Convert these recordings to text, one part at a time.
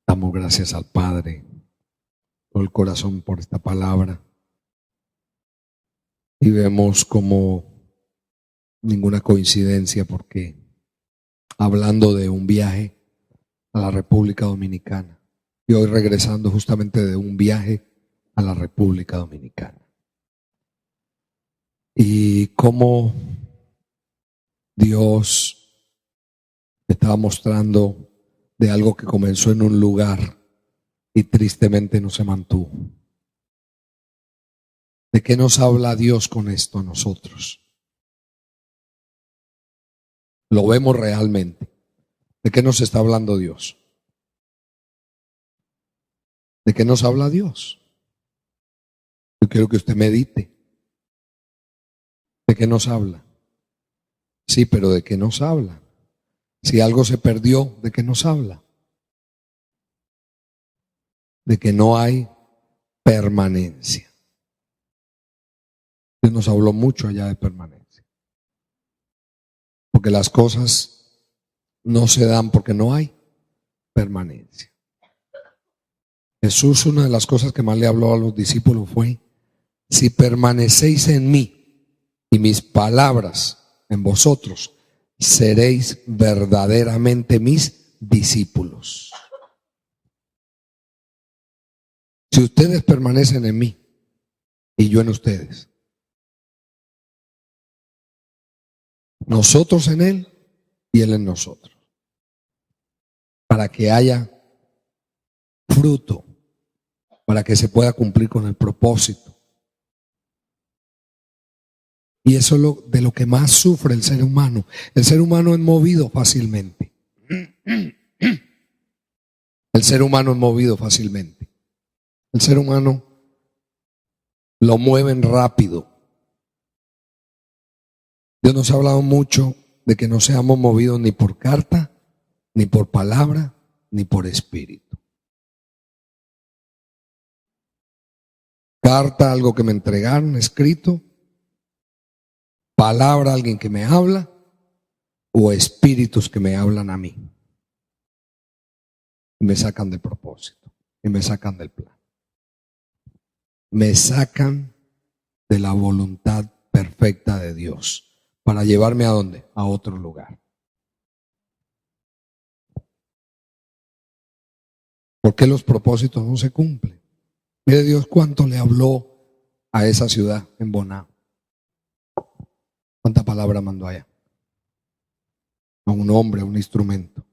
Damos gracias al Padre, todo el corazón por esta palabra. Y vemos como ninguna coincidencia, porque hablando de un viaje a la República Dominicana, y hoy regresando justamente de un viaje a la República Dominicana. Y cómo Dios estaba mostrando de algo que comenzó en un lugar y tristemente no se mantuvo. ¿De qué nos habla Dios con esto a nosotros? Lo vemos realmente. ¿De qué nos está hablando Dios? ¿De qué nos habla Dios? Yo quiero que usted medite. ¿De qué nos habla? Sí, pero ¿de qué nos habla? Si algo se perdió, ¿de qué nos habla? De que no hay permanencia. Dios nos habló mucho allá de permanencia. Porque las cosas no se dan porque no hay permanencia. Jesús, una de las cosas que más le habló a los discípulos fue: si permanecéis en mí y mis palabras en vosotros, seréis verdaderamente mis discípulos. Si ustedes permanecen en mí y yo en ustedes, nosotros en él y él en nosotros, para que haya fruto, para que se pueda cumplir con el propósito. Y eso es de lo que más sufre el ser humano. El ser humano es movido fácilmente. El ser humano es movido fácilmente. El ser humano lo mueven rápido. Dios nos ha hablado mucho de que no seamos movidos ni por carta, ni por palabra, ni por espíritu. Carta, algo que me entregaron escrito. Palabra, alguien que me habla, o espíritus que me hablan a mí y me sacan del propósito y me sacan del plan, me sacan de la voluntad perfecta de Dios para llevarme ¿a dónde? A otro lugar. ¿Por qué los propósitos no se cumplen? Mire Dios cuánto le habló a esa ciudad en Bonao. ¿Cuánta palabra mandó allá? A un hombre, a un instrumento.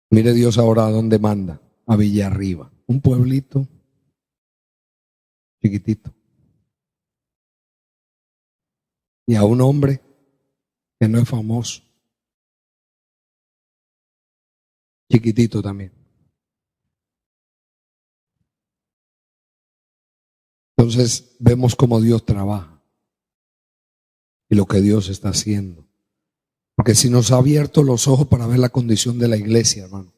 Mire Dios ahora a dónde manda. A Villarriba, un pueblito chiquitito. Y a un hombre que no es famoso. Chiquitito también. Entonces vemos cómo Dios trabaja y lo que Dios está haciendo. Porque si nos ha abierto los ojos para ver la condición de la iglesia, hermano,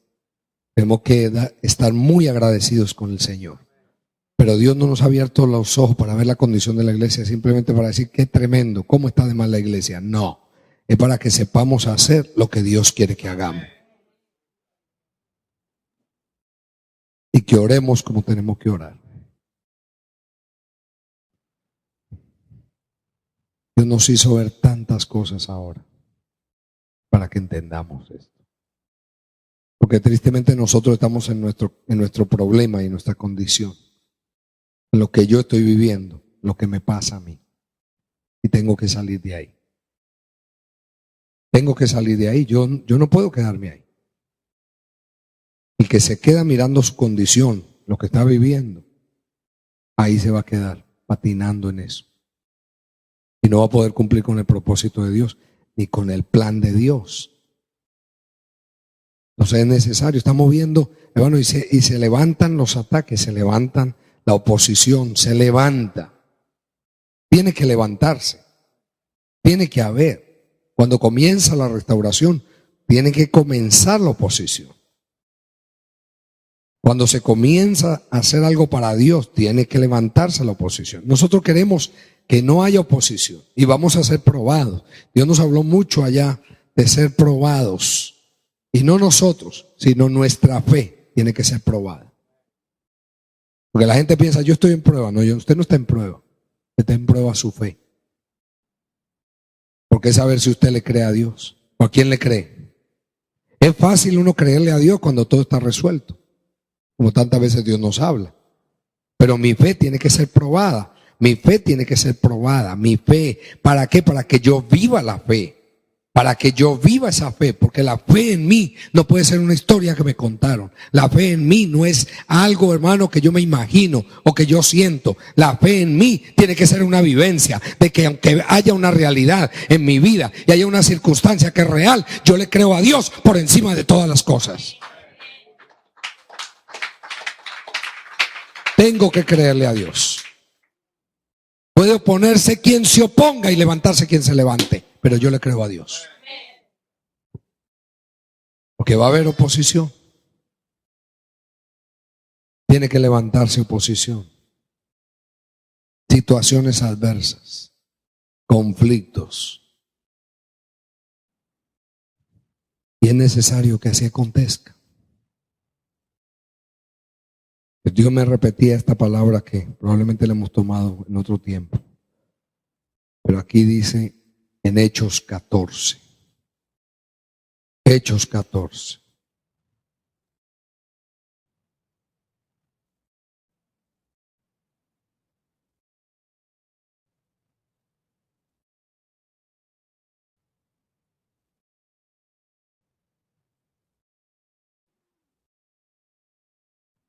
tenemos que estar muy agradecidos con el Señor. Pero Dios no nos ha abierto los ojos para ver la condición de la iglesia simplemente para decir qué tremendo, cómo está de mal la iglesia. No, es para que sepamos hacer lo que Dios quiere que hagamos. Y que oremos como tenemos que orar. Dios nos hizo ver tantas cosas ahora para que entendamos esto. Porque tristemente nosotros estamos en nuestro problema y en nuestra condición. En lo que yo estoy viviendo, lo que me pasa a mí. Y tengo que salir de ahí. Tengo que salir de ahí. Yo no puedo quedarme ahí. El que se queda mirando su condición, lo que está viviendo, ahí se va a quedar patinando en eso. Y no va a poder cumplir con el propósito de Dios, ni con el plan de Dios. Entonces es necesario, estamos viendo, hermano, y se levantan los ataques, se levantan la oposición, se levanta. Tiene que levantarse, tiene que haber. Cuando comienza la restauración, tiene que comenzar la oposición. Cuando se comienza a hacer algo para Dios, tiene que levantarse la oposición. Nosotros queremos que no haya oposición y vamos a ser probados. Dios nos habló mucho allá de ser probados Y no nosotros, sino nuestra fe tiene que ser probada. Porque la gente piensa, yo estoy en prueba. No, usted no está en prueba. Usted está en prueba su fe. Porque es saber si usted le cree a Dios o a quién le cree. Es fácil uno creerle a Dios cuando todo está resuelto, como tantas veces Dios nos habla. Pero mi fe tiene que ser probada. Mi fe tiene que ser probada. Mi fe, ¿para qué? Para que yo viva la fe. Para que yo viva esa fe. Porque la fe en mí no puede ser una historia que me contaron. La fe en mí no es algo, hermano, que yo me imagino o que yo siento. La fe en mí tiene que ser una vivencia de que aunque haya una realidad en mi vida y haya una circunstancia que es real, yo le creo a Dios por encima de todas las cosas. Tengo que creerle a Dios. Puede oponerse quien se oponga y levantarse quien se levante, pero yo le creo a Dios. Porque va a haber oposición. Tiene que levantarse oposición. Situaciones adversas, conflictos. Y es necesario que así acontezca. Dios me repetía esta palabra que probablemente la hemos tomado en otro tiempo. Pero aquí dice en Hechos 14. Hechos 14.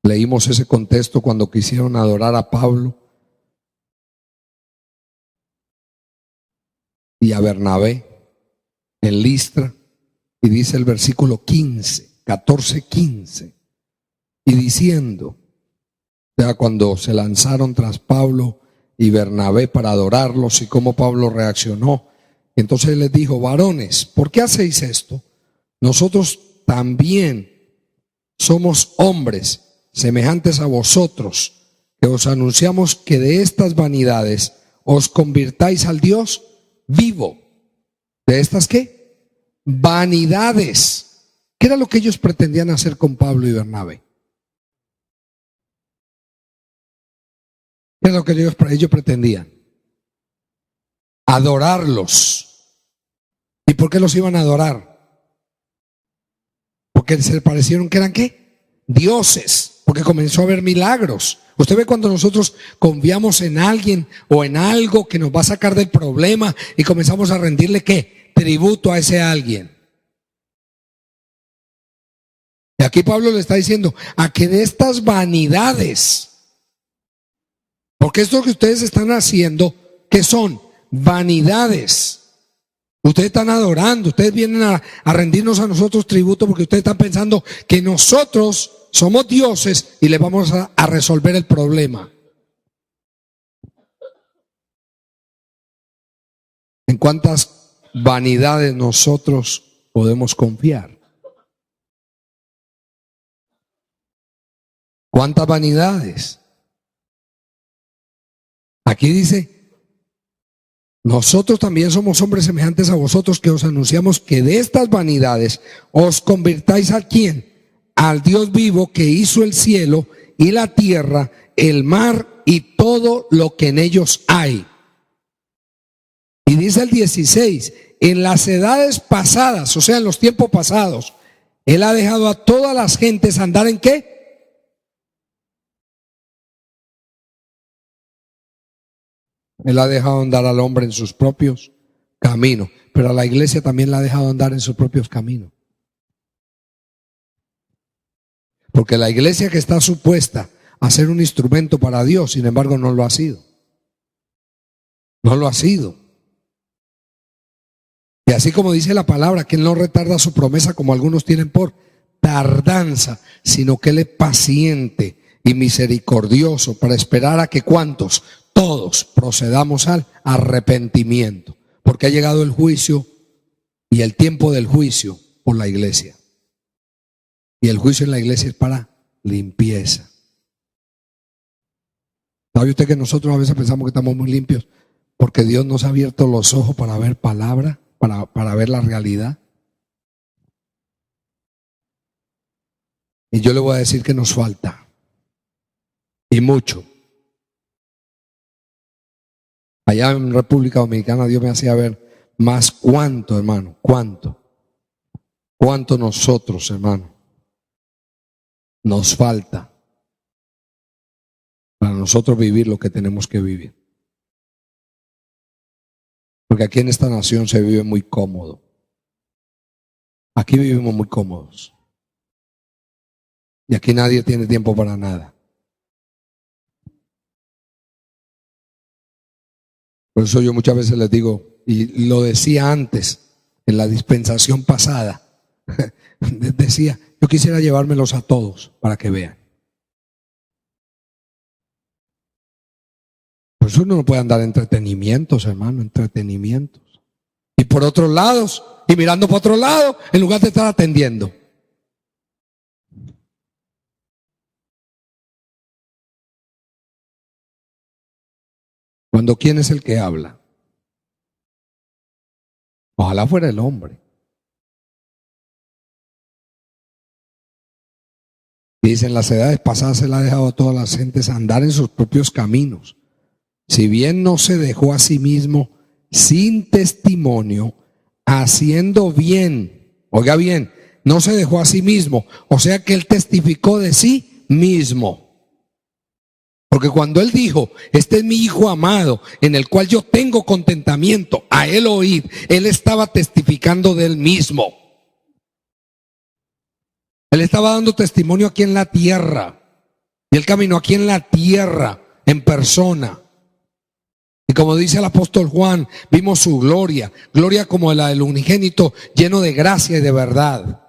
Leímos ese contexto cuando quisieron adorar a Pablo y a Bernabé en Listra, y dice el versículo 15, 14:15, y diciendo, o sea, cuando se lanzaron tras Pablo y Bernabé para adorarlos y cómo Pablo reaccionó, entonces les dijo: varones, ¿por qué hacéis esto? Nosotros también somos hombres semejantes a vosotros, que os anunciamos que de estas vanidades os convirtáis al Dios vivo. ¿De estas qué? Vanidades. ¿Qué era lo que ellos pretendían hacer con Pablo y Bernabé? ¿Qué era lo que ellos pretendían? Adorarlos. ¿Y por qué los iban a adorar? Porque se parecieron que eran ¿qué? Dioses. Porque comenzó a haber milagros. Usted ve cuando nosotros confiamos en alguien o en algo que nos va a sacar del problema y comenzamos a rendirle ¿qué? Tributo a ese alguien. Y aquí Pablo le está diciendo a que de estas vanidades, porque esto que ustedes están haciendo, ¿qué son? Vanidades. Ustedes están adorando, ustedes vienen a rendirnos a nosotros tributo porque ustedes están pensando que nosotros somos dioses y les vamos a resolver el problema. ¿En cuántas vanidades nosotros podemos confiar? ¿Cuántas vanidades? Aquí dice: nosotros también somos hombres semejantes a vosotros, que os anunciamos que de estas vanidades os convirtáis ¿a quién? Al Dios vivo, que hizo el cielo y la tierra, el mar y todo lo que en ellos hay. Y dice el 16, en las edades pasadas, o sea, en los tiempos pasados, Él ha dejado a todas las gentes andar ¿en qué? Él ha dejado andar al hombre en sus propios caminos, pero a la iglesia también la ha dejado andar en sus propios caminos. Porque la iglesia, que está supuesta a ser un instrumento para Dios, sin embargo no lo ha sido. No lo ha sido. Y así como dice la palabra, que Él no retarda su promesa como algunos tienen por tardanza, sino que Él es paciente y misericordioso para esperar a que ¿cuántos? Todos procedamos al arrepentimiento. Porque ha llegado el juicio y el tiempo del juicio por la iglesia. Y el juicio en la iglesia es para limpieza. ¿Sabe usted que nosotros a veces pensamos que estamos muy limpios? Porque Dios nos ha abierto los ojos para ver palabra, para ver la realidad. Y yo le voy a decir que nos falta. Y mucho. Allá en República Dominicana Dios me hacía ver más cuánto, hermano, cuánto nosotros, hermano, nos falta para nosotros vivir lo que tenemos que vivir. Porque aquí en esta nación se vive muy cómodo. Aquí vivimos muy cómodos. Y aquí nadie tiene tiempo para nada. Por eso yo muchas veces les digo, y lo decía antes, en la dispensación pasada, decía, yo quisiera llevármelos a todos para que vean. Por eso uno no puede andar entretenimientos, hermano, entretenimientos. Y por otros lados, y mirando por otro lado, en lugar de estar atendiendo. Cuando ¿quién es el que habla? Ojalá fuera el hombre. Dicen, las edades pasadas se le ha dejado a todas las gentes andar en sus propios caminos. Si bien no se dejó a sí mismo sin testimonio, haciendo bien. Oiga bien, no se dejó a sí mismo. O sea que él testificó de sí mismo. Porque cuando él dijo, este es mi hijo amado, en el cual yo tengo contentamiento, a él oír, él estaba testificando de él mismo. Él estaba dando testimonio aquí en la tierra. Y él caminó aquí en la tierra, en persona. Y como dice el apóstol Juan, vimos su gloria, gloria como la del unigénito, lleno de gracia y de verdad.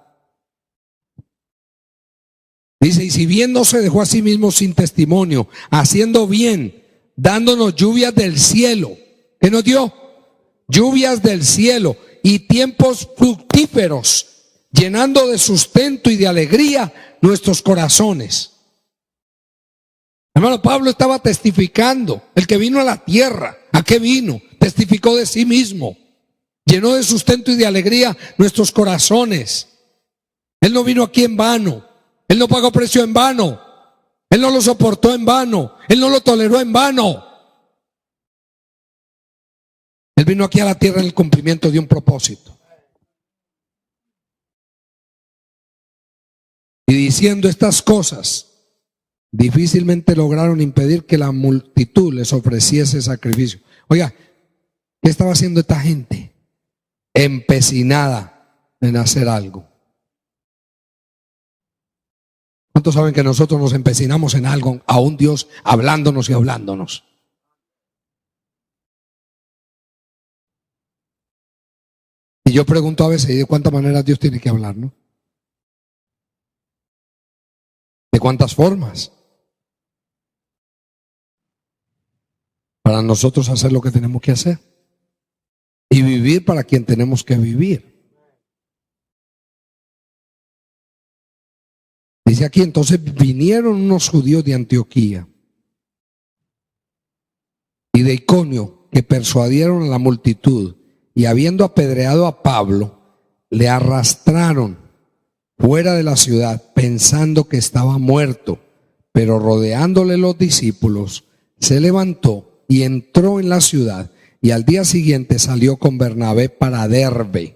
Dice, y si bien no se dejó a sí mismo sin testimonio, haciendo bien, dándonos lluvias del cielo. ¿Qué nos dio? Lluvias del cielo y tiempos fructíferos, llenando de sustento y de alegría nuestros corazones. Hermano, Pablo estaba testificando. El que vino a la tierra, ¿a qué vino? Testificó de sí mismo. Llenó de sustento y de alegría nuestros corazones. Él no vino aquí en vano. Él no pagó precio en vano. Él no lo soportó en vano. Él no lo toleró en vano. Él vino aquí a la tierra en el cumplimiento de un propósito. Y diciendo estas cosas, difícilmente lograron impedir que la multitud les ofreciese sacrificio. Oiga, ¿qué estaba haciendo esta gente? Empecinada en hacer algo. ¿Cuántos saben que nosotros nos empecinamos en algo, a un Dios hablándonos y hablándonos? Y yo pregunto a veces, ¿y de cuántas maneras Dios tiene que hablar, no? ¿De cuántas formas? Para nosotros hacer lo que tenemos que hacer. Y vivir para quien tenemos que vivir. Dice aquí, entonces vinieron unos judíos de Antioquía y de Iconio que persuadieron a la multitud y habiendo apedreado a Pablo, le arrastraron fuera de la ciudad pensando que estaba muerto, pero rodeándole los discípulos, se levantó y entró en la ciudad y al día siguiente salió con Bernabé para Derbe.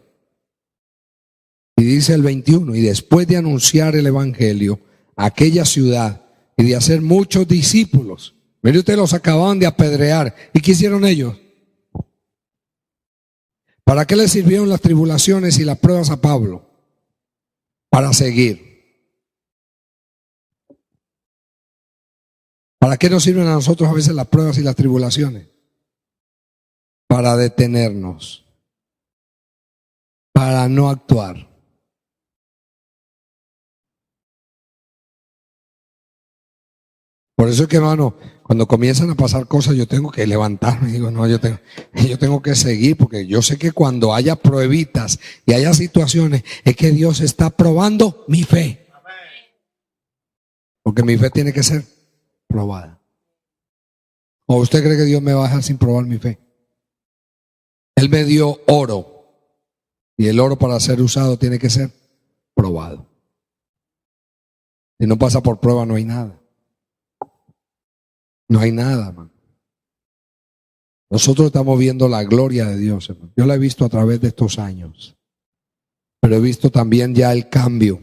Y dice el 21, y después de anunciar el evangelio a aquella ciudad y de hacer muchos discípulos, mire usted, los acababan de apedrear. ¿Y qué hicieron ellos? ¿Para qué le sirvieron las tribulaciones y las pruebas a Pablo? Para seguir. ¿Para qué nos sirven a nosotros a veces las pruebas y las tribulaciones? Para detenernos, para no actuar. Por eso es que, hermano, cuando comienzan a pasar cosas, yo tengo que levantarme y digo, no, yo tengo que seguir, porque yo sé que cuando haya pruebitas y haya situaciones, es que Dios está probando mi fe. Porque mi fe tiene que ser probada. ¿O usted cree que Dios me va a dejar sin probar mi fe? Él me dio oro, y el oro para ser usado tiene que ser probado. Si no pasa por prueba, no hay nada. No hay nada, hermano. Nosotros estamos viendo la gloria de Dios, hermano. Yo la he visto a través de estos años. Pero he visto también ya el cambio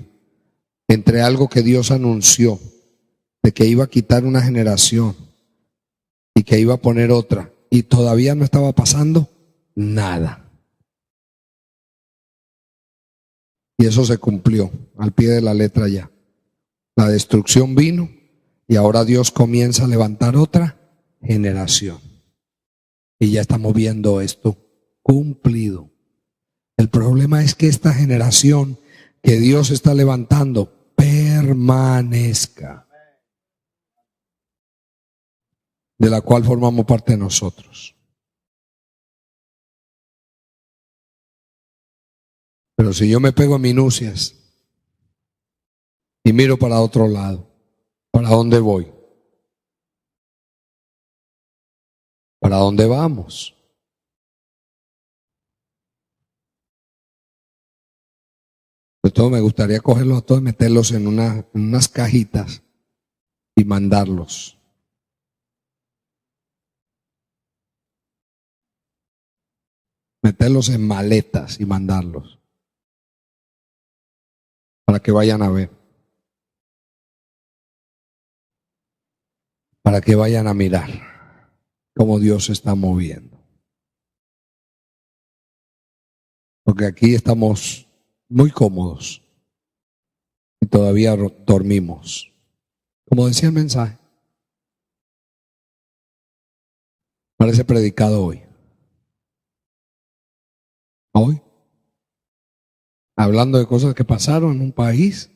entre algo que Dios anunció, de que iba a quitar una generación y que iba a poner otra, y todavía no estaba pasando nada. Y eso se cumplió al pie de la letra ya. La destrucción vino y ahora Dios comienza a levantar otra generación. Y ya estamos viendo esto cumplido. El problema es que esta generación que Dios está levantando permanezca, de la cual formamos parte nosotros. Pero si yo me pego en minucias y miro para otro lado, ¿para dónde voy? ¿Para dónde vamos? Pues todo me gustaría cogerlos a todos y meterlos en unas cajitas y mandarlos. Meterlos en maletas y mandarlos para que vayan a ver, para que vayan a mirar cómo Dios se está moviendo. Porque aquí estamos muy cómodos y todavía dormimos. Como decía el mensaje, parece predicado hoy. Hoy, hablando de cosas que pasaron en un país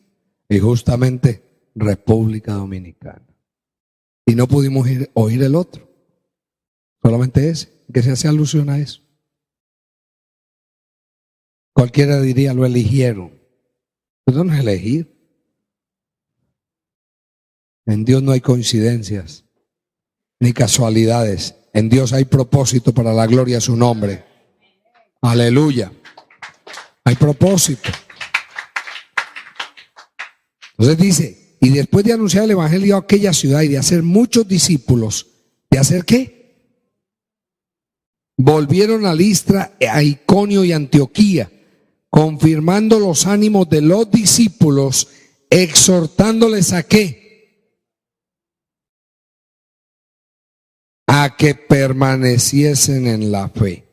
y justamente República Dominicana. Y no pudimos oír el otro, solamente ese, que se hace alusión a eso. Cualquiera diría, lo eligieron. Pero no es elegir. En Dios no hay coincidencias ni casualidades. En Dios hay propósito para la gloria de su nombre. Aleluya. Hay propósito. Entonces dice, y después de anunciar el evangelio a aquella ciudad y de hacer muchos discípulos, ¿de hacer qué? Volvieron a Listra, a Iconio y Antioquía, confirmando los ánimos de los discípulos, exhortándoles a qué? A que permaneciesen en la fe.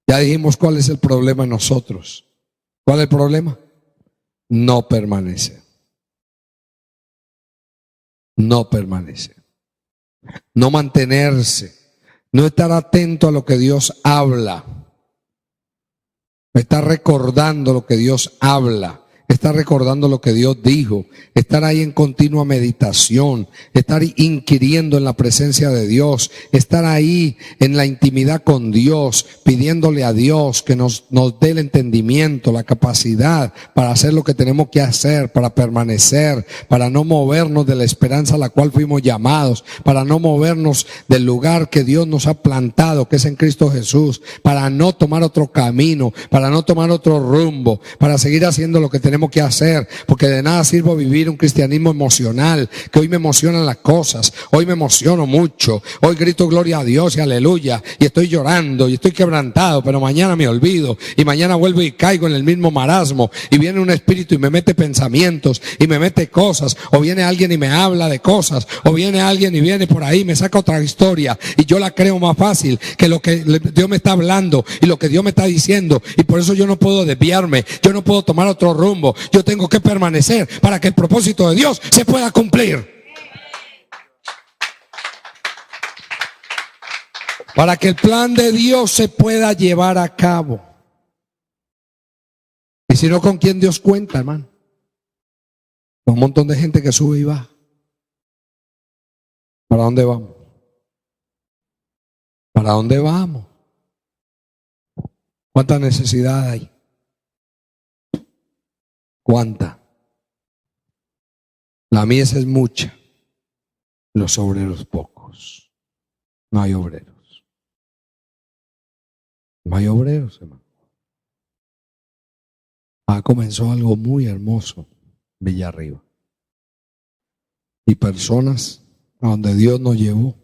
Ya dijimos cuál es el problema en nosotros. ¿Cuál es el problema? No permanece. No permanece. No mantenerse. No estar atento a lo que Dios habla. Estar recordando lo que Dios habla. Estar recordando lo que Dios dijo, estar ahí en continua meditación, estar inquiriendo en la presencia de Dios, estar ahí en la intimidad con Dios, pidiéndole a Dios que nos dé el entendimiento, la capacidad para hacer lo que tenemos que hacer, para permanecer, para no movernos de la esperanza a la cual fuimos llamados, para no movernos del lugar que Dios nos ha plantado, que es en Cristo Jesús, para no tomar otro camino, para no tomar otro rumbo, para seguir haciendo lo que tenemos que hacer, porque de nada sirve vivir un cristianismo emocional, que hoy me emocionan las cosas, hoy me emociono mucho, hoy grito gloria a Dios y aleluya, y estoy llorando y estoy quebrantado, pero mañana me olvido y mañana vuelvo y caigo en el mismo marasmo, y viene un espíritu y me mete pensamientos y me mete cosas, o viene alguien y me habla de cosas, o viene alguien y viene por ahí, me saca otra historia y yo la creo más fácil que lo que Dios me está hablando y lo que Dios me está diciendo, y por eso yo no puedo desviarme, yo no puedo tomar otro rumbo. Yo tengo que permanecer para que el propósito de Dios se pueda cumplir. Para que el plan de Dios se pueda llevar a cabo. Y si no, ¿con quién Dios cuenta, hermano? Con un montón de gente que sube y baja. ¿Para dónde vamos? ¿Para dónde vamos? ¿Cuánta necesidad hay? ¿Cuánta? La mies es mucha, los obreros pocos. No hay obreros. No hay obreros, hermano. Comenzó algo muy hermoso, Villarriba. Y personas a donde Dios nos llevó,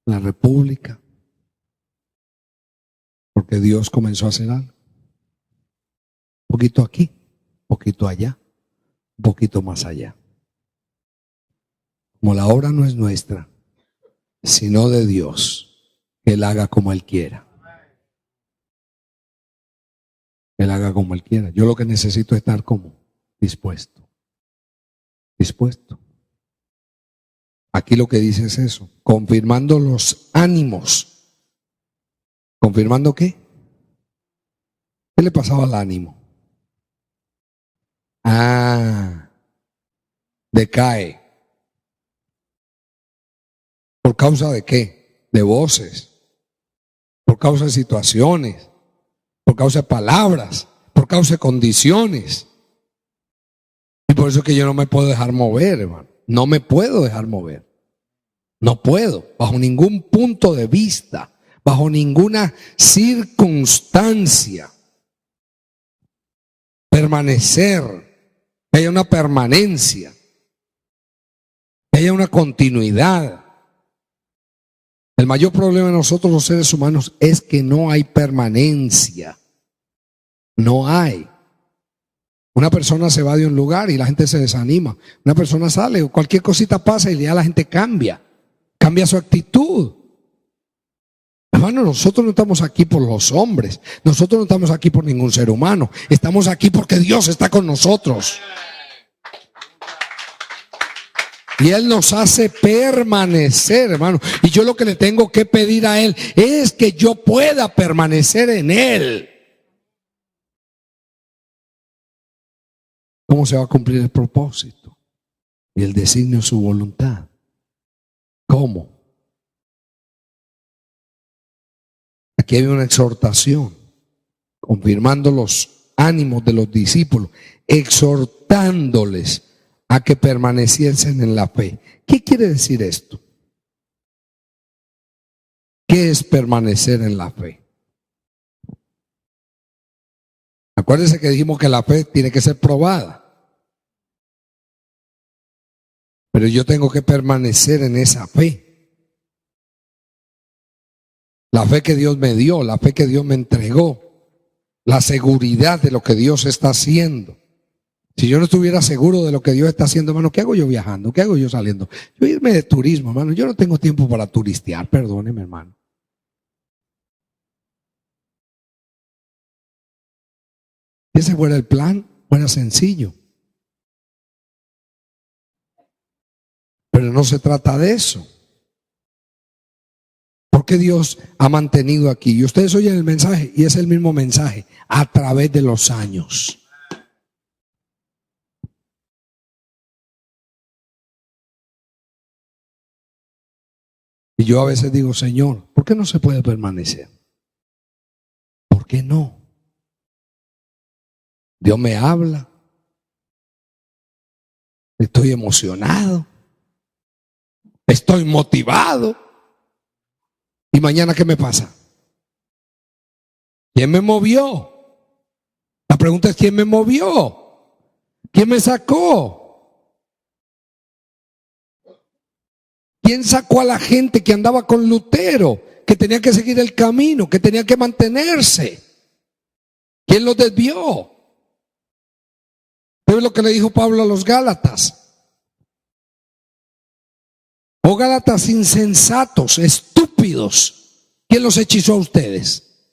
la República, porque Dios comenzó a hacer algo. Un poquito aquí, un poquito allá, un poquito más allá. Como la obra no es nuestra, sino de Dios, que Él haga como Él quiera. Él haga como Él quiera. Yo lo que necesito es estar como dispuesto. Dispuesto. Aquí lo que dice es eso, confirmando los ánimos. ¿Confirmando qué? ¿Qué le pasaba al ánimo? Decae. ¿Por causa de qué? De voces. Por causa de situaciones. Por causa de palabras. Por causa de condiciones. Y por eso es que yo no me puedo dejar mover, hermano. No me puedo dejar mover. No puedo, bajo ningún punto de vista, bajo ninguna circunstancia. Permanecer, que haya una permanencia, que haya una continuidad. El mayor problema de nosotros los seres humanos es que no hay permanencia. No hay. Una persona se va de un lugar y la gente se desanima. Una persona sale o cualquier cosita pasa y ya la gente cambia su actitud. Hermano, nosotros no estamos aquí por los hombres. Nosotros no estamos aquí por ningún ser humano. Estamos aquí porque Dios está con nosotros. Y Él nos hace permanecer, hermano. Y yo lo que le tengo que pedir a Él es que yo pueda permanecer en Él. ¿Cómo se va a cumplir el propósito y el designio de su voluntad? ¿Cómo? Aquí hay una exhortación, confirmando los ánimos de los discípulos, exhortándoles a que permaneciesen en la fe. ¿Qué quiere decir esto? ¿Qué es permanecer en la fe? Acuérdense que dijimos que la fe tiene que ser probada. Pero yo tengo que permanecer en esa fe. La fe que Dios me dio, la fe que Dios me entregó, la seguridad de lo que Dios está haciendo. Si yo no estuviera seguro de lo que Dios está haciendo, hermano, ¿qué hago yo viajando? ¿Qué hago yo saliendo? Yo irme de turismo, hermano. Yo no tengo tiempo para turistear, perdóneme, hermano. Si ese fuera el plan, fuera sencillo. Pero no se trata de eso. Porque Dios ha mantenido aquí. Y ustedes oyen el mensaje y es el mismo mensaje a través de los años. Y yo a veces digo, Señor, ¿por qué no se puede permanecer? ¿Por qué no? Dios me habla. Estoy emocionado. Estoy motivado. ¿Y mañana qué me pasa? ¿Quién me movió? La pregunta es, ¿quién me movió? ¿Quién me sacó? ¿Quién sacó a la gente que andaba con Lutero, que tenía que seguir el camino, que tenía que mantenerse? ¿Quién los desvió? ¿Sabe lo que le dijo Pablo a los Gálatas? Oh Gálatas insensatos, estúpidos, ¿quién los hechizó a ustedes?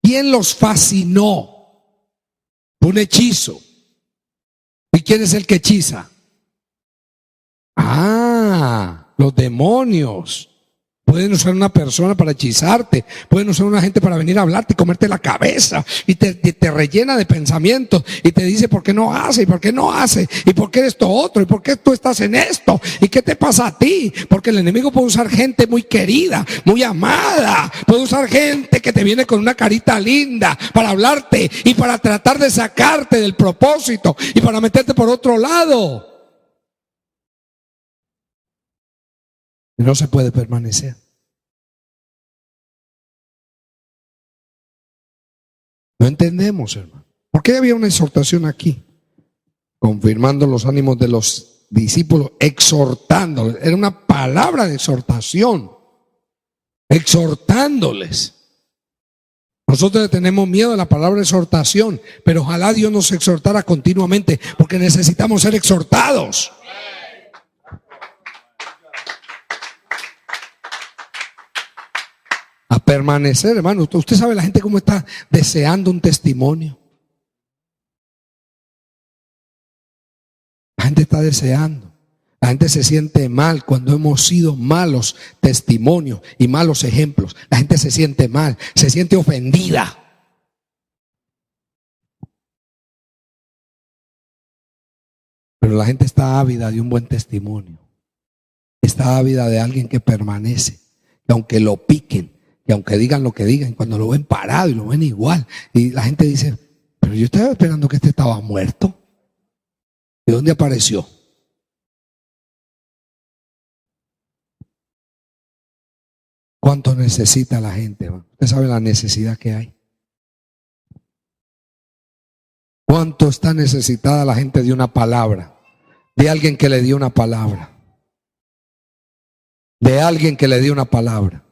¿Quién los fascinó? Un hechizo. ¿Y quién es el que hechiza? Los demonios. Pueden usar una persona para hechizarte, pueden usar una gente para venir a hablarte y comerte la cabeza y te rellena de pensamientos y te dice por qué no hace y por qué no hace y por qué esto otro y por qué tú estás en esto y qué te pasa a ti, porque el enemigo puede usar gente muy querida, muy amada, puede usar gente que te viene con una carita linda para hablarte y para tratar de sacarte del propósito y para meterte por otro lado. Y no se puede permanecer. No entendemos, hermano. ¿Por qué había una exhortación aquí? Confirmando los ánimos de los discípulos, exhortándoles. Era una palabra de exhortación. Exhortándoles. Nosotros le tenemos miedo a la palabra exhortación, pero ojalá Dios nos exhortara continuamente, porque necesitamos ser exhortados. A permanecer, hermano. Usted sabe la gente cómo está deseando un testimonio. La gente está deseando. La gente se siente mal cuando hemos sido malos testimonios y malos ejemplos. La gente se siente mal, se siente ofendida. Pero la gente está ávida de un buen testimonio. Está ávida de alguien que permanece. Que aunque lo piquen, que aunque digan lo que digan, cuando lo ven parado y lo ven igual. Y la gente dice, pero yo estaba esperando que este estaba muerto. ¿De dónde apareció? ¿Cuánto necesita la gente? Usted sabe la necesidad que hay. ¿Cuánto está necesitada la gente de una palabra? De alguien que le dio una palabra. De alguien que le dio una palabra.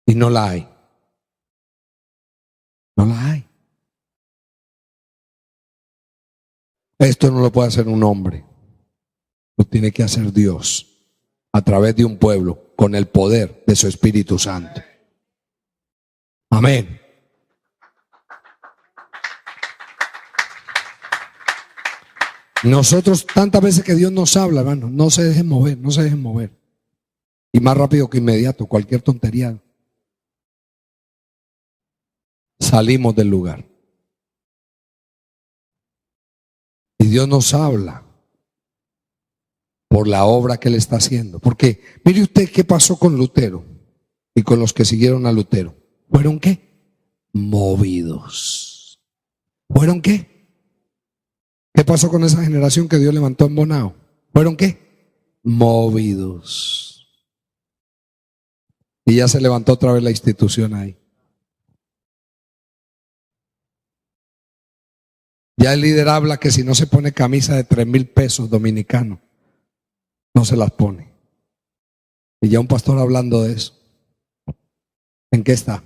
Y no la hay. No la hay. Esto no lo puede hacer un hombre. Lo tiene que hacer Dios. A través de un pueblo. Con el poder de su Espíritu Santo. Amén. Nosotros tantas veces que Dios nos habla, hermano, no se dejen mover, no se dejen mover. Y más rápido que inmediato, cualquier tontería. Salimos del lugar. Y Dios nos habla por la obra que Él está haciendo. Porque mire usted qué pasó con Lutero y con los que siguieron a Lutero. ¿Fueron qué? Movidos. ¿Fueron qué? ¿Qué pasó con esa generación que Dios levantó en Bonao? ¿Fueron qué? Movidos. Y ya se levantó otra vez la institución ahí. Ya el líder habla que si no se pone camisa de 3,000 pesos dominicanos, no se las pone. Y ya un pastor hablando de eso. ¿En qué está?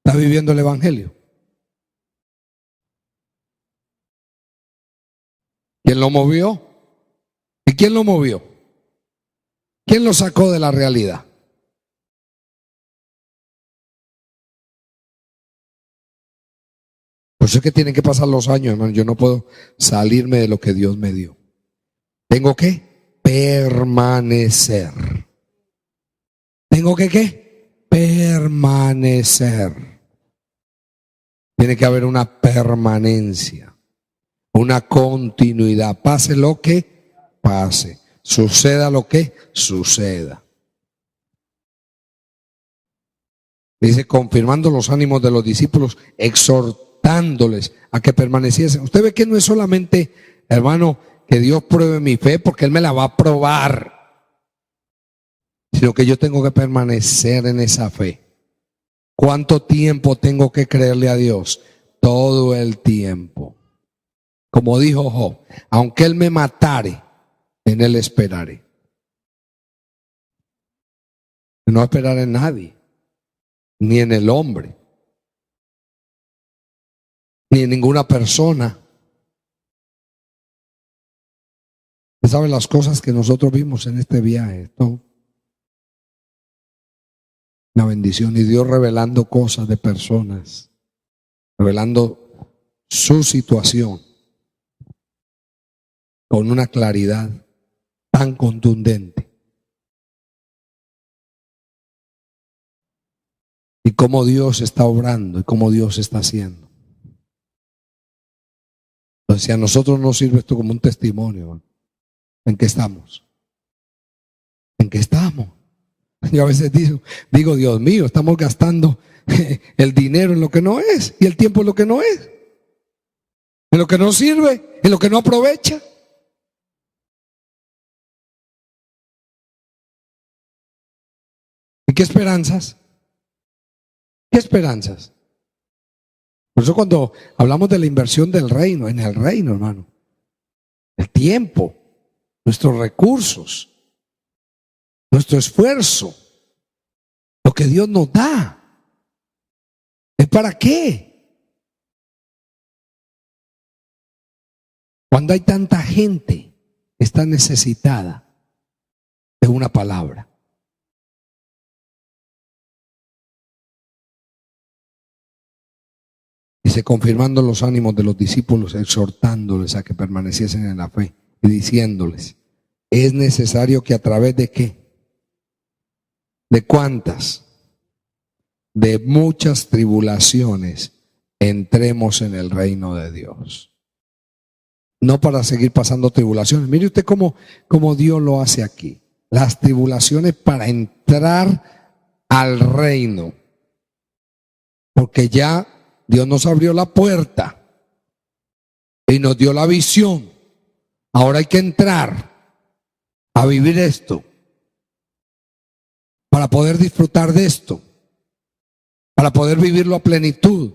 ¿Está viviendo el evangelio? ¿Quién lo movió? ¿Y quién lo movió? ¿Quién lo sacó de la realidad? Por eso es que tienen que pasar los años, hermano. Yo no puedo salirme de lo que Dios me dio. Tengo que permanecer. ¿Tengo que qué? Permanecer. Tiene que haber una permanencia, una continuidad. Pase lo que pase, suceda lo que suceda. Dice, confirmando los ánimos de los discípulos, exhortándoles a que permaneciesen. Usted ve que no es solamente, hermano, que Dios pruebe mi fe, porque Él me la va a probar, sino que yo tengo que permanecer en esa fe. ¿Cuánto tiempo tengo que creerle a Dios? Todo el tiempo. Como dijo Job, aunque Él me matare, en Él esperaré. No esperar en nadie, ni en el hombre, ni en ninguna persona. Usted sabe las cosas que nosotros vimos en este viaje. Esto, una bendición. Y Dios revelando cosas de personas, revelando su situación con una claridad tan contundente. Y cómo Dios está obrando y cómo Dios está haciendo. Entonces, si a nosotros nos sirve esto como un testimonio, ¿en qué estamos? ¿En qué estamos? Yo a veces digo, Dios mío, estamos gastando el dinero en lo que no es y el tiempo en lo que no es, en lo que no sirve, en lo que no aprovecha. ¿Y qué esperanzas? ¿Qué esperanzas? Por eso cuando hablamos de la inversión del reino, en el reino, hermano, el tiempo, nuestros recursos, nuestro esfuerzo, lo que Dios nos da, ¿es para qué? Cuando hay tanta gente que está necesitada de una palabra. Dice, confirmando los ánimos de los discípulos, exhortándoles a que permaneciesen en la fe y diciéndoles, es necesario que a través de ¿qué? ¿De cuántas? De muchas tribulaciones entremos en el reino de Dios. No para seguir pasando tribulaciones. Mire usted cómo Dios lo hace aquí. Las tribulaciones para entrar al reino. Porque ya Dios nos abrió la puerta y nos dio la visión. Ahora hay que entrar a vivir esto. Para poder disfrutar de esto. Para poder vivirlo a plenitud.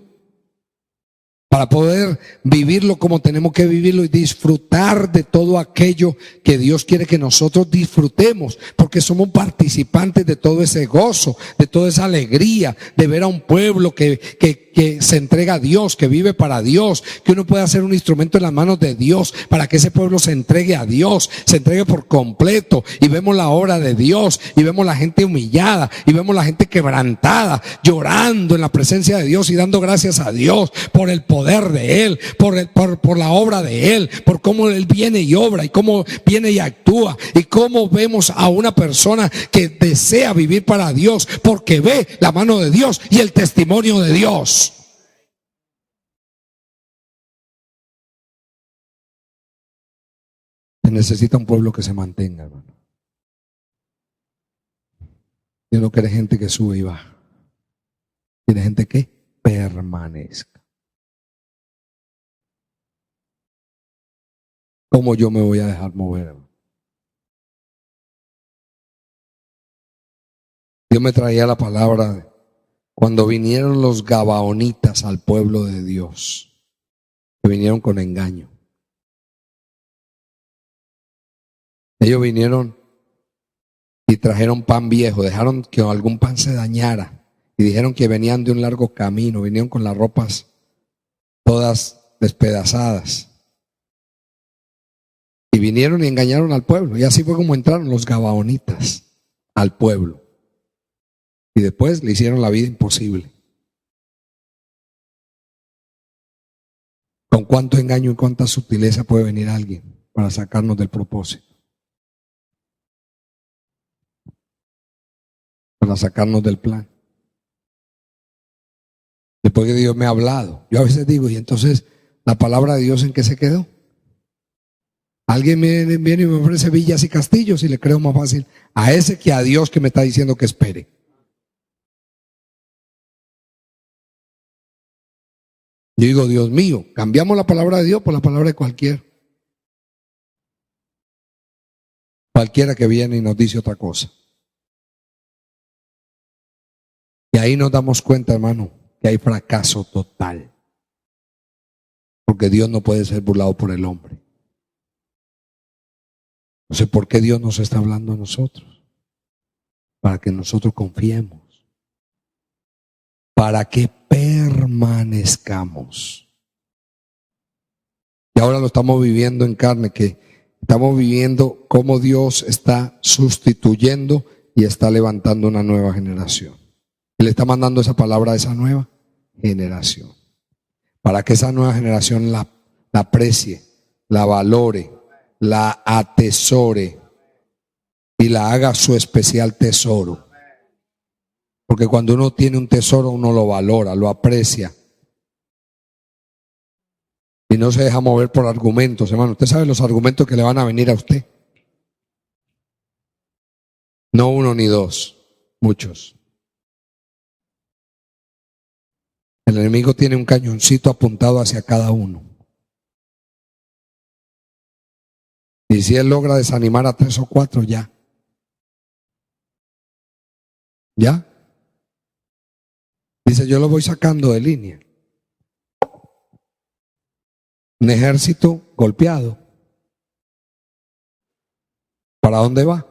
Para poder vivirlo como tenemos que vivirlo y disfrutar de todo aquello que Dios quiere que nosotros disfrutemos, porque somos participantes de todo ese gozo, de toda esa alegría, de ver a un pueblo que se entrega a Dios, que vive para Dios, que uno puede hacer un instrumento en las manos de Dios para que ese pueblo se entregue a Dios, se entregue por completo, y vemos la obra de Dios, y vemos la gente humillada, y vemos la gente quebrantada, llorando en la presencia de Dios y dando gracias a Dios por el poder de Él, por la obra de Él, por cómo Él viene y obra, y cómo viene y actúa, y cómo vemos a una persona que desea vivir para Dios porque ve la mano de Dios y el testimonio de Dios. Se necesita un pueblo que se mantenga, hermano. Dios no quiere gente que sube y baja. Quiere gente que permanezca. ¿Cómo yo me voy a dejar mover, hermano? Dios me traía la palabra cuando vinieron los gabaonitas al pueblo de Dios, que vinieron con engaño. Ellos vinieron y trajeron pan viejo, dejaron que algún pan se dañara y dijeron que venían de un largo camino, vinieron con las ropas todas despedazadas. Y vinieron y engañaron al pueblo. Y así fue como entraron los gabaonitas al pueblo. Y después le hicieron la vida imposible. ¿Con cuánto engaño y cuánta sutileza puede venir alguien para sacarnos del propósito? Para sacarnos del plan. Después que Dios me ha hablado. Yo a veces digo, y entonces, ¿la palabra de Dios en qué se quedó? Alguien viene y me ofrece villas y castillos y le creo más fácil a ese que a Dios que me está diciendo que espere. Yo digo, Dios mío, cambiamos la palabra de Dios por la palabra de cualquiera que viene y nos dice otra cosa. Y ahí nos damos cuenta, hermano, que hay fracaso total. Porque Dios no puede ser burlado por el hombre. No sé por qué Dios nos está hablando a nosotros. Para que nosotros confiemos. Para que permanezcamos. Y ahora lo estamos viviendo en carne, que estamos viviendo cómo Dios está sustituyendo y está levantando una nueva generación. Y le está mandando esa palabra a esa nueva generación. Para que esa nueva generación la aprecie, la valore, la atesore y la haga su especial tesoro. Porque cuando uno tiene un tesoro, uno lo valora, lo aprecia. Y no se deja mover por argumentos, hermano. Usted sabe los argumentos que le van a venir a usted. No uno ni dos, muchos. El enemigo tiene un cañoncito apuntado hacia cada uno. Y si él logra desanimar a 3 o 4, ya. ¿Ya? Dice, yo lo voy sacando de línea. Un ejército golpeado. ¿Para dónde va?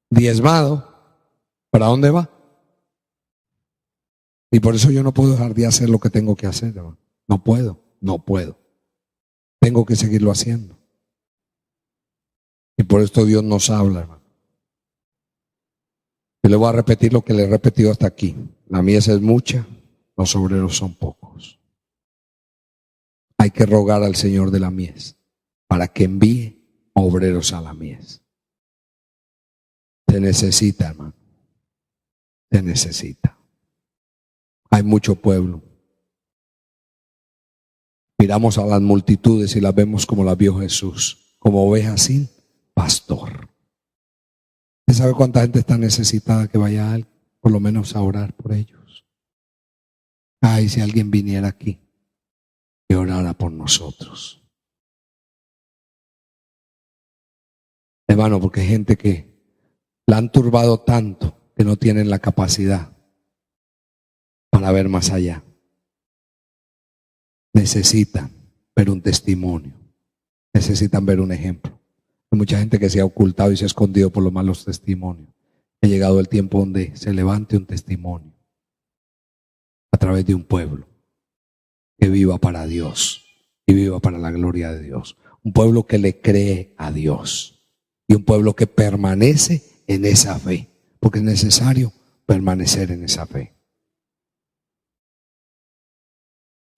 Diezmado. ¿Para dónde va? Y por eso yo no puedo dejar de hacer lo que tengo que hacer, hermano. No puedo. Tengo que seguirlo haciendo. Y por esto Dios nos habla, hermano. Yo le voy a repetir lo que le he repetido hasta aquí. La mies es mucha, los obreros son pocos. Hay que rogar al Señor de la mies para que envíe obreros a la mies. Se necesita, hermano. Se necesita. Hay mucho pueblo. Miramos a las multitudes y las vemos como las vio Jesús, como ovejas sin pastor. ¿Usted sabe cuánta gente está necesitada que vaya a, por lo menos a orar por ellos? Ay, si alguien viniera aquí y orara por nosotros. Hermano, porque hay gente que la han turbado tanto que no tienen la capacidad para ver más allá. Necesitan ver un testimonio, necesitan ver un ejemplo. Hay mucha gente que se ha ocultado y se ha escondido por los malos testimonios. Ha llegado el tiempo donde se levante un testimonio a través de un pueblo que viva para Dios y viva para la gloria de Dios. Un pueblo que le cree a Dios y un pueblo que permanece en esa fe, porque es necesario permanecer en esa fe.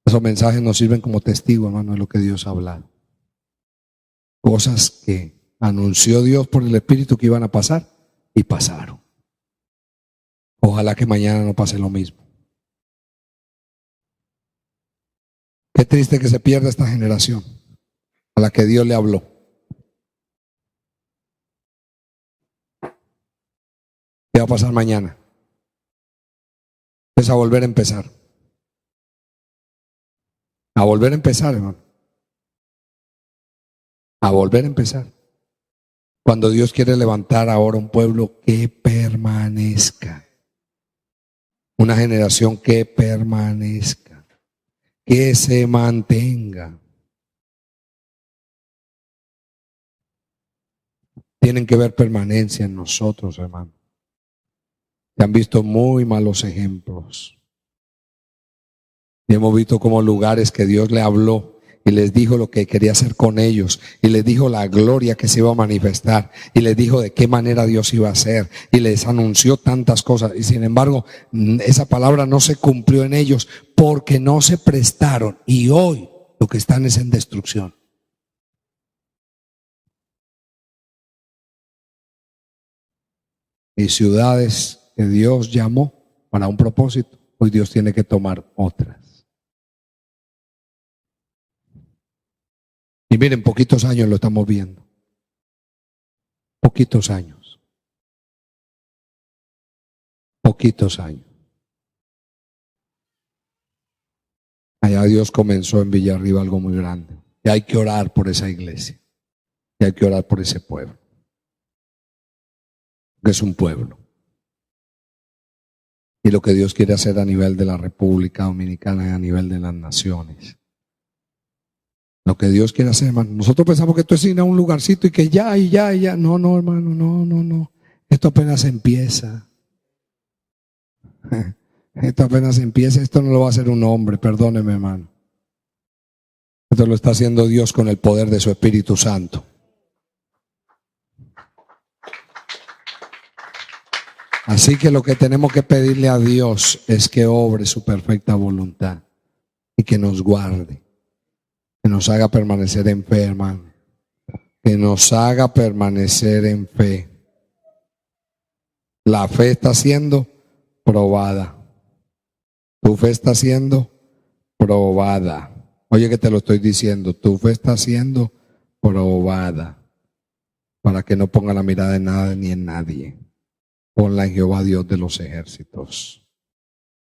Esos mensajes nos sirven como testigo, hermano, de lo que Dios ha hablado. Cosas que anunció Dios por el Espíritu que iban a pasar y pasaron. Ojalá que mañana no pase lo mismo. Qué triste que se pierda esta generación a la que Dios le habló. ¿Qué va a pasar mañana? Es a volver a empezar. A volver a empezar, hermano. A volver a empezar. Cuando Dios quiere levantar ahora un pueblo que permanezca. Una generación que permanezca. Que se mantenga. Tienen que ver permanencia en nosotros, hermano. Se han visto muy malos ejemplos. Y hemos visto como lugares que Dios le habló y les dijo lo que quería hacer con ellos, y les dijo la gloria que se iba a manifestar, y les dijo de qué manera Dios iba a hacer, y les anunció tantas cosas, y sin embargo esa palabra no se cumplió en ellos porque no se prestaron, y hoy lo que están es en destrucción. Y ciudades que Dios llamó para un propósito, hoy Dios tiene que tomar otras. Y miren, poquitos años lo estamos viendo. Poquitos años. Poquitos años. Allá Dios comenzó en Villarriba algo muy grande. Y hay que orar por esa iglesia. Y hay que orar por ese pueblo. Que es un pueblo. Y lo que Dios quiere hacer a nivel de la República Dominicana y a nivel de las naciones. Lo que Dios quiere hacer, hermano. Nosotros pensamos que esto es ir a un lugarcito y que ya. No, hermano, no. Esto apenas empieza. Esto apenas empieza. Esto no lo va a hacer un hombre, perdóneme, hermano. Esto lo está haciendo Dios con el poder de su Espíritu Santo. Así que lo que tenemos que pedirle a Dios es que obre su perfecta voluntad y que nos guarde. Que nos haga permanecer en fe, hermano. Que nos haga permanecer en fe. La fe está siendo probada. Tu fe está siendo probada. Oye que te lo estoy diciendo. Tu fe está siendo probada. Para que no ponga la mirada en nada ni en nadie. Ponla en Jehová Dios de los ejércitos.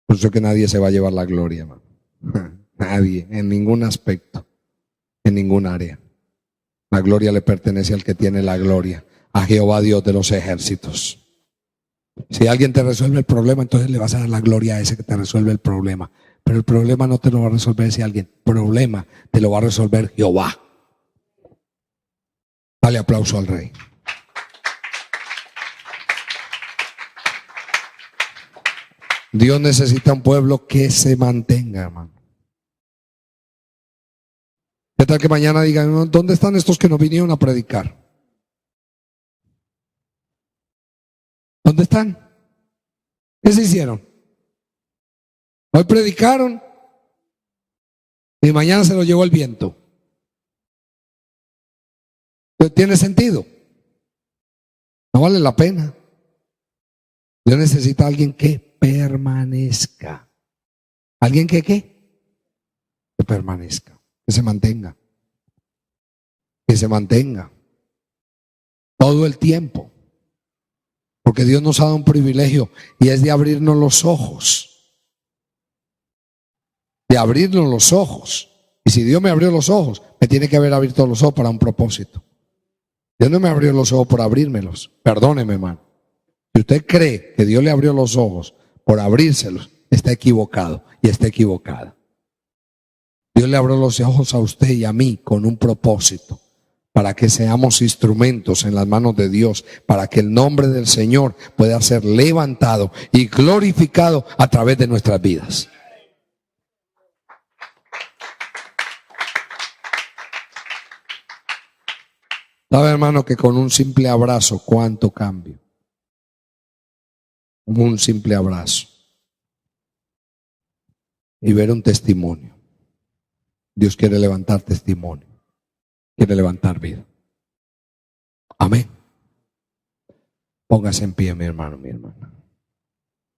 Por eso que nadie se va a llevar la gloria, hermano. Nadie, en ningún aspecto. En ningún área. La gloria le pertenece al que tiene la gloria, a Jehová Dios de los ejércitos. Si alguien te resuelve el problema, entonces le vas a dar la gloria a ese que te resuelve el problema. Pero el problema no te lo va a resolver si alguien. El problema te lo va a resolver Jehová. Dale aplauso al Rey. Dios necesita un pueblo que se mantenga, hermano. ¿Qué tal que mañana digan, ¿dónde están estos que nos vinieron a predicar? ¿Dónde están? ¿Qué se hicieron? Hoy predicaron y mañana se lo llevó el viento. ¿Tiene sentido? No vale la pena. Dios necesita a alguien que permanezca. ¿Alguien que qué? Que permanezca, que se mantenga. Que se mantenga todo el tiempo. Porque Dios nos ha dado un privilegio y es de abrirnos los ojos. De abrirnos los ojos. Y si Dios me abrió los ojos, me tiene que haber abierto los ojos para un propósito. Dios no me abrió los ojos por abrírmelos. Perdóneme, hermano. Si usted cree que Dios le abrió los ojos por abrírselos, está equivocado y está equivocada. Dios le abrió los ojos a usted y a mí con un propósito, para que seamos instrumentos en las manos de Dios, para que el nombre del Señor pueda ser levantado y glorificado a través de nuestras vidas. ¿Sabe, hermano, que con un simple abrazo, cuánto cambio? Un simple abrazo. Y ver un testimonio. Dios quiere levantar testimonio. Quiere levantar vida. Amén. Póngase en pie, mi hermano, mi hermana.